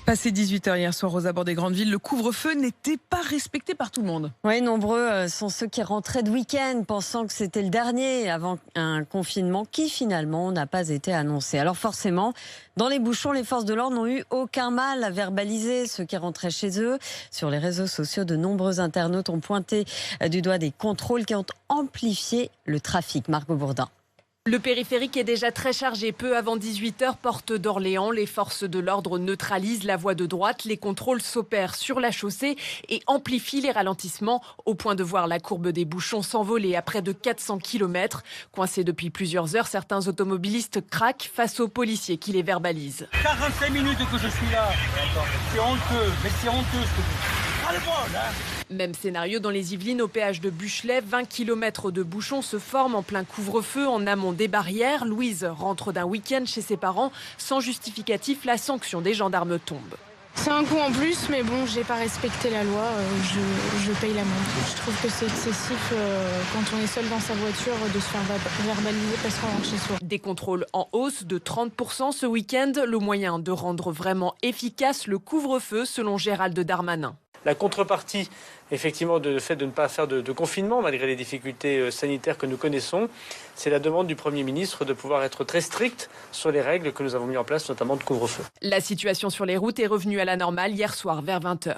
Passé 18h hier soir aux abords des grandes villes, le couvre-feu n'était pas respecté par tout le monde. Oui, nombreux sont ceux qui rentraient de week-end pensant que c'était le dernier avant un confinement qui finalement n'a pas été annoncé. Alors forcément, dans les bouchons, les forces de l'ordre n'ont eu aucun mal à verbaliser ceux qui rentraient chez eux. Sur les réseaux sociaux, de nombreux internautes ont pointé du doigt des contrôles qui ont amplifié le trafic. Margot Bourdin. Le périphérique est déjà très chargé. Peu avant 18h, porte d'Orléans, les forces de l'ordre neutralisent la voie de droite. Les contrôles s'opèrent sur la chaussée et amplifient les ralentissements au point de voir la courbe des bouchons s'envoler à près de 400 km. Coincés depuis plusieurs heures, certains automobilistes craquent face aux policiers qui les verbalisent. 45 minutes que je suis là. C'est honteux, mais c'est honteux ce que vous... Allez-moi, là. Même scénario dans les Yvelines, au péage de Buchelet. 20 km de bouchons se forment en plein couvre-feu en amont des barrières. Louise rentre d'un week-end chez ses parents. Sans justificatif, la sanction des gendarmes tombe. C'est un coup en plus, mais bon, j'ai pas respecté la loi, je paye l'amende. Je trouve que c'est excessif quand on est seul dans sa voiture de se faire verbaliser parce qu'on rentre chez soi. Des contrôles en hausse de 30% ce week-end, le moyen de rendre vraiment efficace le couvre-feu selon Gérald Darmanin. La contrepartie, effectivement, de fait de ne pas faire de confinement, malgré les difficultés sanitaires que nous connaissons, c'est la demande du Premier ministre de pouvoir être très strict sur les règles que nous avons mises en place, notamment de couvre-feu. La situation sur les routes est revenue à la normale hier soir vers 20h.